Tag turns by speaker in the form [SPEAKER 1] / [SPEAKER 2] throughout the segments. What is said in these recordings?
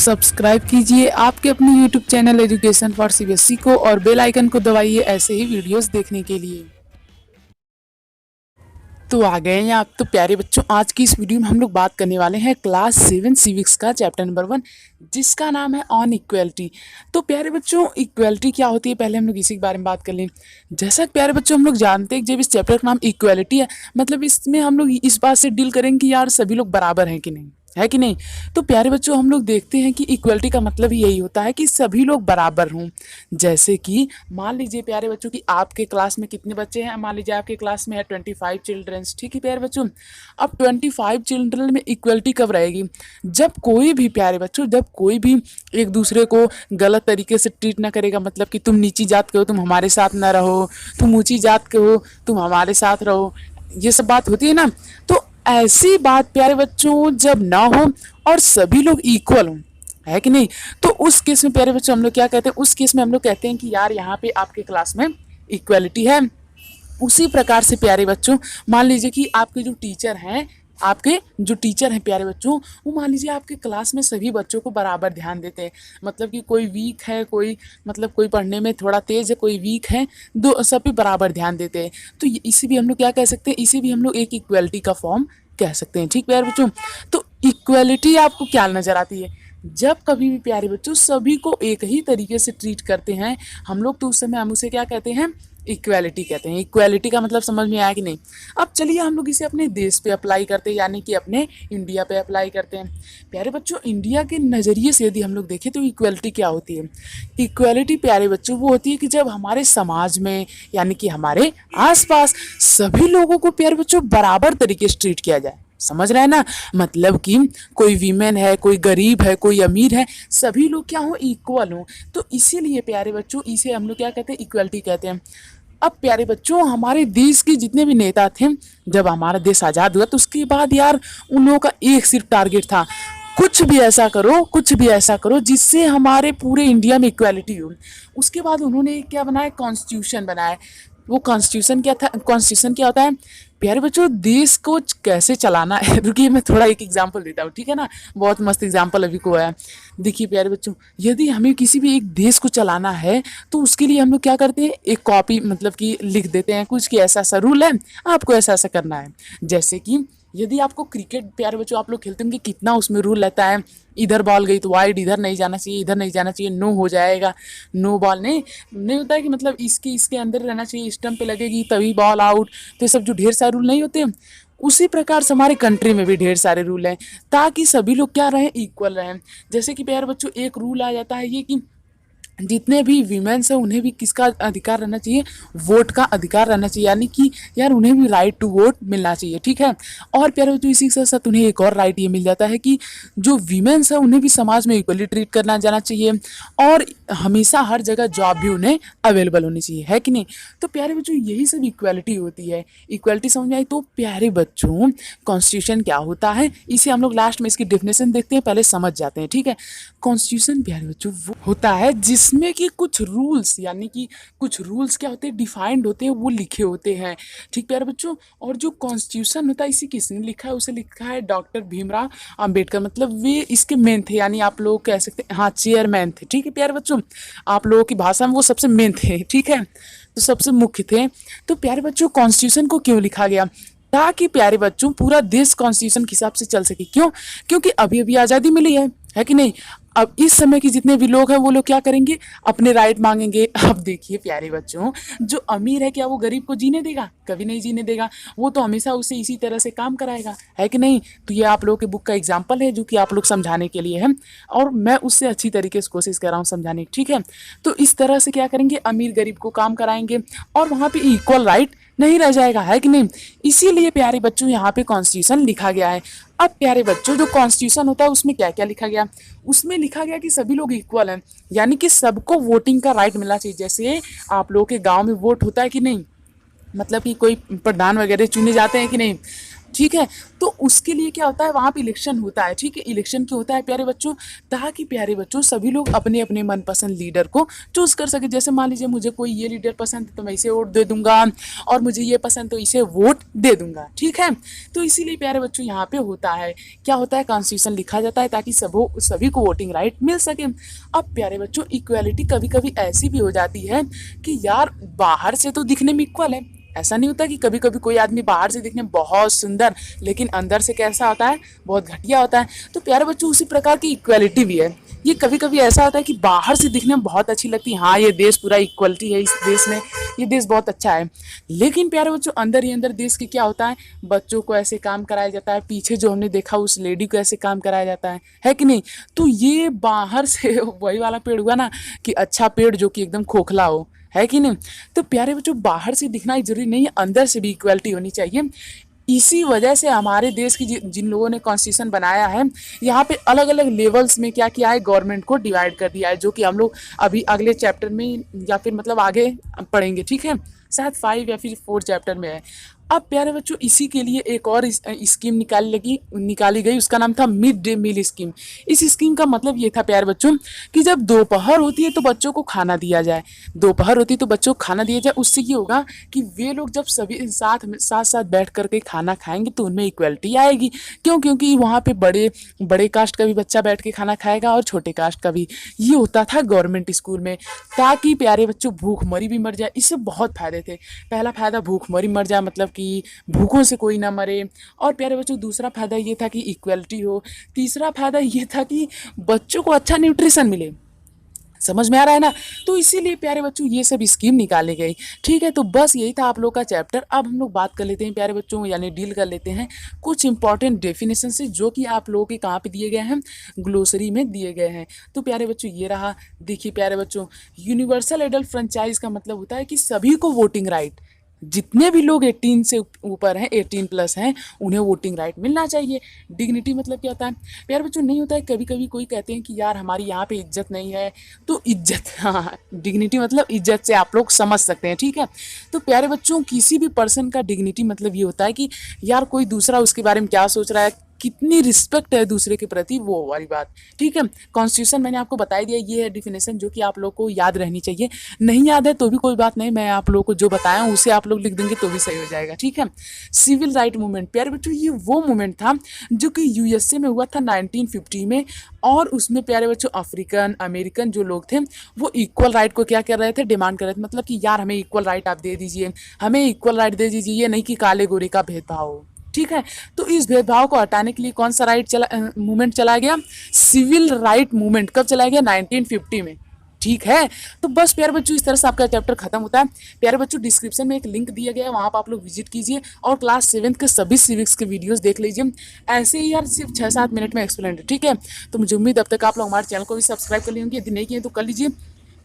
[SPEAKER 1] Subscribe कीजिए आपके अपने YouTube channel education for CBSE को और बेल आइकन को दबाइए ऐसे ही वीडियोस देखने के लिए। तो आ गए हैं आप तो प्यारे बच्चों, आज की इस वीडियो में हम लोग बात करने वाले हैं क्लास 7 सिविक्स का चैप्टर नंबर 1 जिसका नाम है ऑन इक्वेलिटी। तो प्यारे बच्चों, इक्वेलिटी क्या होती है पहले हम लोग इसी के बारे में बात कर लें। जैसा कि प्यारे बच्चों हम लोग जानते हैं कि जब इस चैप्टर का नाम इक्वेलिटी है, मतलब इसमें हम लोग इस बात से डील करेंगे कि यार सभी लोग बराबर हैं कि नहीं, है कि नहीं। तो प्यारे बच्चों हम लोग देखते हैं कि इक्वलिटी का मतलब ही यही होता है कि सभी लोग बराबर हों। जैसे कि मान लीजिए प्यारे बच्चों कि आपके क्लास में कितने बच्चे हैं, मान लीजिए आपके क्लास में है 25 चिल्ड्रंस, ठीक है प्यारे बच्चों। अब 25 चिल्ड्रन में इक्वलिटी कब रहेगी, जब कोई भी प्यारे बच्चों, जब कोई भी एक दूसरे को गलत तरीके से ट्रीट ना करेगा। मतलब कि तुम नीची जात के हो तुम हमारे साथ ना रहो, तुम ऊंची जात के हो तुम हमारे साथ रहो, ये सब बात होती है ना। तो ऐसी बात प्यारे बच्चों जब ना हो और सभी लोग इक्वल हों, है कि नहीं, तो उस केस में प्यारे बच्चों हम लोग क्या कहते हैं, उस केस में हम लोग कहते हैं कि यार यहाँ पे आपके क्लास में इक्वलिटी है। उसी प्रकार से प्यारे बच्चों मान लीजिए कि आपके जो टीचर हैं, आपके जो टीचर हैं प्यारे बच्चों, वो मान लीजिए आपके क्लास में सभी बच्चों को बराबर ध्यान देते हैं। मतलब कि कोई वीक है, कोई मतलब कोई पढ़ने में थोड़ा तेज है, कोई वीक है, दो सब पे बराबर ध्यान देते हैं। तो इसी भी हम लोग क्या कह सकते हैं, इसी भी हम लोग एक इक्वलिटी का फॉर्म कह सकते हैं, ठीक प्यारे बच्चों। तो इक्वलिटी आपको क्या नजर आती है, जब कभी भी प्यारे बच्चों सभी को एक ही तरीके से ट्रीट करते हैं हम लोग, तो उस समय हम उसे क्या कहते हैं, इक्वालिटी कहते हैं। इक्वालिटी का मतलब समझ में आया कि नहीं। अब चलिए हम लोग इसे अपने देश पे अप्लाई करते हैं, यानी कि अपने इंडिया पे अप्लाई करते हैं। प्यारे बच्चों, इंडिया के नज़रिए से यदि हम लोग देखें तो इक्वालिटी क्या होती है। इक्वालिटी प्यारे बच्चों वो होती है कि जब हमारे समाज में यानी कि हमारे आसपास सभी लोगों को प्यारे बच्चों बराबर तरीके से ट्रीट किया जाए। समझ रहे हैं ना, मतलब कि कोई वीमेन है, कोई गरीब है, कोई अमीर है, सभी लोग क्या हो, इक्वल हो। तो इसीलिए प्यारे बच्चों इसे हम लोग क्या कहते हैं, इक्वलिटी कहते हैं। अब प्यारे बच्चों हमारे देश के जितने भी नेता थे, जब हमारा देश आज़ाद हुआ तो उसके बाद यार उन लोगों का एक सिर्फ टारगेट था, कुछ भी ऐसा करो, कुछ भी ऐसा करो जिससे हमारे पूरे इंडिया में इक्वालिटी हो। उसके बाद उन्होंने क्या बनाया, कॉन्स्टिट्यूशन बनाया। वो कॉन्स्टिट्यूशन क्या था, कॉन्स्टिट्यूशन क्या होता है प्यारे बच्चों, देश को कैसे चलाना है। रुकिए मैं थोड़ा एक एग्जांपल देता हूँ, ठीक है ना, बहुत मस्त एग्जांपल अभी को है। देखिए प्यारे बच्चों, यदि हमें किसी भी एक देश को चलाना है तो उसके लिए हम लोग क्या करते हैं, एक कॉपी मतलब कि लिख देते हैं कुछ कि ऐसा ऐसा रूल है, आपको ऐसा ऐसा करना है। जैसे कि यदि आपको क्रिकेट प्यारे बच्चों आप लोग खेलते होंगे, कितना उसमें रूल रहता है, इधर बॉल गई तो वाइड, इधर नहीं जाना चाहिए, इधर नहीं जाना चाहिए, नो हो जाएगा, नो बॉल नहीं नहीं होता है कि मतलब इसके अंदर रहना चाहिए, स्टंप पे लगेगी तभी बॉल आउट। तो ये सब जो ढेर सारे रूल नहीं होते, उसी प्रकार से हमारे कंट्री में भी ढेर सारे रूल हैं ताकि सभी लोग क्या रहें, इक्वल रहें। जैसे कि प्यारे बच्चों एक रूल आ जाता है ये कि जितने भी वीमेंस हैं उन्हें भी किसका अधिकार रहना चाहिए, वोट का अधिकार रहना चाहिए, यानी कि यार उन्हें भी राइट टू वोट मिलना चाहिए, ठीक है। और प्यारे बच्चों इसी के साथ साथ उन्हें एक और राइट ये मिल जाता है कि जो वीमेंस हैं उन्हें भी समाज में इक्वली ट्रीट करना जाना चाहिए और हमेशा हर जगह जॉब भी उन्हें अवेलेबल होनी चाहिए, है कि नहीं। तो प्यारे बच्चों यही सब इक्वलिटी होती है। इक्वलिटी समझ में आई। तो प्यारे बच्चों कॉन्स्टिट्यूशन क्या होता है, इसे हम लोग लास्ट में इसकी डेफिनेशन देखते हैं, पहले समझ जाते हैं, ठीक है। कॉन्स्टिट्यूशन प्यारे बच्चों वो होता है जिसमें कि कुछ रूल्स, यानी कि कुछ रूल्स क्या होते हैं, डिफाइंड होते हैं, वो लिखे होते हैं, ठीक प्यारे बच्चों। और जो कॉन्स्टिट्यूशन होता है इसे किसने लिखा है, उसे लिखा है डॉक्टर भीमराव अंबेडकर। मतलब वे इसके मेन थे, यानी आप लोग कह सकते हैं हाँ चेयरमैन थे, ठीक है प्यारे बच्चों। आप लोगों की भाषा में वो सबसे मेन थे, ठीक है, तो सबसे मुख्य थे। तो प्यारे बच्चों कॉन्स्टिट्यूशन को क्यों लिखा गया, ताकि प्यारे बच्चों पूरा देश कॉन्स्टिट्यूशन के हिसाब से चल सके। क्यों, क्योंकि अभी अभी आज़ादी मिली है कि नहीं। अब इस समय के जितने भी लोग हैं वो लोग क्या करेंगे, अपने राइट मांगेंगे। अब देखिए प्यारे बच्चों, जो अमीर है क्या वो गरीब को जीने देगा, कभी नहीं जीने देगा, वो तो हमेशा उसे इसी तरह से काम कराएगा, है कि नहीं। तो ये आप लोगों के बुक का एग्जाम्पल है जो कि आप लोग समझाने के लिए है और मैं उससे अच्छी तरीके से कोशिश कर रहा हूँ समझाने की, ठीक है। तो इस तरह से क्या करेंगे, अमीर गरीब को काम कराएंगे और वहाँ पे इक्वल राइट नहीं रह जाएगा, है कि नहीं। इसीलिए प्यारे बच्चों यहाँ पे कॉन्स्टिट्यूशन लिखा गया है। अब प्यारे बच्चों जो कॉन्स्टिट्यूशन होता है उसमें क्या क्या लिखा गया, उसमें लिखा गया कि सभी लोग इक्वल हैं, यानी कि सबको वोटिंग का राइट मिलना चाहिए। जैसे आप लोगों के गांव में वोट होता है कि नहीं, मतलब कि कोई प्रधान वगैरह चुने जाते हैं कि नहीं, ठीक है। तो उसके लिए क्या होता है, वहाँ पे इलेक्शन होता है। ठीक है, इलेक्शन क्यों होता है प्यारे बच्चों, ताकि प्यारे बच्चों सभी लोग अपने अपने मनपसंद लीडर को चूज कर सके। जैसे मान लीजिए मुझे कोई ये लीडर पसंद है तो मैं इसे वोट दे दूंगा, और मुझे ये पसंद तो इसे वोट दे दूंगा। ठीक है, तो इसीलिए प्यारे बच्चों यहाँ पे होता है, क्या होता है, कॉन्स्टिट्यूशन लिखा जाता है ताकि सभी को वोटिंग राइट मिल सके। अब प्यारे बच्चों इक्वालिटी कभी कभी ऐसी भी हो जाती है कि यार बाहर से तो दिखने में इक्वल है, ऐसा नहीं होता कि कभी कभी कोई आदमी बाहर से दिखने में बहुत सुंदर लेकिन अंदर से कैसा होता है, बहुत घटिया होता है। तो प्यारे बच्चों उसी प्रकार की इक्वालिटी भी है। ये कभी कभी ऐसा होता है कि बाहर से दिखने में बहुत अच्छी लगती है, हाँ ये देश पूरा इक्वलिटी है इस देश में, ये देश बहुत अच्छा है। लेकिन प्यारे बच्चों अंदर ही अंदर देश के क्या होता है, बच्चों को ऐसे काम कराया जाता है, पीछे जो हमने देखा उस लेडी को ऐसे काम कराया जाता है कि नहीं। तो ये बाहर से वही वाला पेड़ हुआ ना कि अच्छा पेड़ जो कि एकदम खोखला हो, है कि नहीं। तो प्यारे बच्चों बाहर से दिखना ही जरूरी नहीं है, अंदर से भी इक्वलिटी होनी चाहिए। इसी वजह से हमारे देश की जिन लोगों ने कॉन्स्टिट्यूशन बनाया है, यहाँ पे अलग अलग लेवल्स में क्या किया है, गवर्नमेंट को डिवाइड कर दिया है, जो कि हम लोग अभी अगले चैप्टर में या फिर मतलब आगे पढ़ेंगे। ठीक है, शायद 5 या फिर 4 चैप्टर में है। अब प्यारे बच्चों इसी के लिए एक और स्कीम निकाली गई, उसका नाम था मिड डे मील स्कीम। इस स्कीम का मतलब ये था प्यारे बच्चों कि जब दोपहर होती है तो बच्चों को खाना दिया जाए, दोपहर होती है तो बच्चों को खाना दिया जाए। उससे ये होगा कि वे लोग जब सभी साथ साथ साथ बैठ करके खाना खाएंगे तो उनमें इक्वलिटी आएगी। क्यों, क्योंकि वहाँ पे बड़े बड़े कास्ट का भी बच्चा बैठ के खाना खाएगा और छोटे कास्ट का भी। ये होता था गवर्नमेंट स्कूल में, ताकि प्यारे बच्चों भूखमरी भी मर जाए। इससे बहुत फायदे थे। पहला फायदा भूखमरी मर जाए, मतलब कि भूखों से कोई ना मरे। और प्यारे बच्चों दूसरा फायदा ये था कि इक्वलिटी हो। तीसरा फायदा ये था कि बच्चों को अच्छा न्यूट्रिशन मिले। समझ में आ रहा है ना। तो इसीलिए प्यारे बच्चों ये सब स्कीम निकाली गई। ठीक है, तो बस यही था आप लोग का चैप्टर। अब हम लोग बात कर लेते हैं प्यारे बच्चों, यानी डील कर लेते हैं कुछ इंपॉर्टेंट डेफिनेशन से, जो कि आप लोगों के कहाँ पे दिए गए हैं, ग्लोसरी में दिए गए हैं। तो प्यारे बच्चों ये रहा, देखिए प्यारे बच्चों, यूनिवर्सल एडल्ट फ्रेंचाइज का मतलब होता है कि सभी को वोटिंग राइट, जितने भी लोग 18 से ऊपर हैं, 18 प्लस हैं, उन्हें वोटिंग राइट मिलना चाहिए। डिग्निटी मतलब क्या होता है प्यारे बच्चों, नहीं होता है कभी कभी कोई कहते हैं कि यार हमारी यहाँ पे इज्जत नहीं है, तो इज्जत, हाँ डिग्निटी मतलब इज्जत से आप लोग समझ सकते हैं। ठीक है, तो प्यारे बच्चों किसी भी पर्सन का डिग्निटी मतलब ये होता है कि यार कोई दूसरा उसके बारे में क्या सोच रहा है, कितनी रिस्पेक्ट है दूसरे के प्रति, वो वाली बात। ठीक है, कॉन्स्टिट्यूशन मैंने आपको बता दिया, ये है डिफिनेशन जो कि आप लोग को याद रहनी चाहिए। नहीं याद है तो भी कोई बात नहीं, मैं आप लोगों को जो बताया हूँ उसे आप लोग लिख देंगे तो भी सही हो जाएगा। ठीक है, सिविल राइट मूवमेंट प्यारे बच्चों ये वो मूवमेंट था जो कि यूएसए में हुआ था 1950 में। और उसमें प्यारे बच्चों अफ्रीकन अमेरिकन जो लोग थे वो इक्वल राइट को क्या कर रहे थे, डिमांड कर रहे थे। मतलब कि यार हमें इक्वल राइट आप दे दीजिए, हमें इक्वल राइट दे दीजिए, ये नहीं कि काले गोरे का भेदभाव हो। ठीक है, तो इस भेदभाव को हटाने के लिए कौन सा राइट मूवमेंट चला गया, सिविल राइट मूवमेंट। कब चलाया गया, 1950 में। ठीक है, तो बस प्यारे बच्चों इस तरह से आपका चैप्टर खत्म होता है। प्यारे बच्चों डिस्क्रिप्शन में एक लिंक दिया गया है, वहाँ पर आप लोग विजिट कीजिए और क्लास 7 के सभी सिविक्स के वीडियोस देख लीजिए। ऐसे ही यार सिर्फ 6-7 मिनट में एक्सप्लेन है। ठीक है, तो मुझे उम्मीद अब तक आप लोग हमारे चैनल को भी सब्सक्राइब कर लिए होंगे, यदि नहीं किए तो कर लीजिए,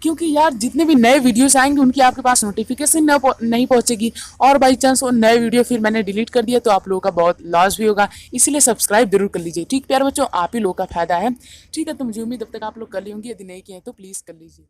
[SPEAKER 1] क्योंकि यार जितने भी नए वीडियोस आएंगे उनकी आपके पास नोटिफिकेशन नहीं पहुंचेगी, और बाई चांस वो नए वीडियो फिर मैंने डिलीट कर दिया तो आप लोगों का बहुत लॉस भी होगा। इसीलिए सब्सक्राइब जरूर कर लीजिए। ठीक प्यारे बच्चों, आप ही लोगों का फायदा है। ठीक है, तो मुझे उम्मीद अब तक आप लोग कर ली होंगी, यदि नहीं किए तो प्लीज़ कर लीजिए।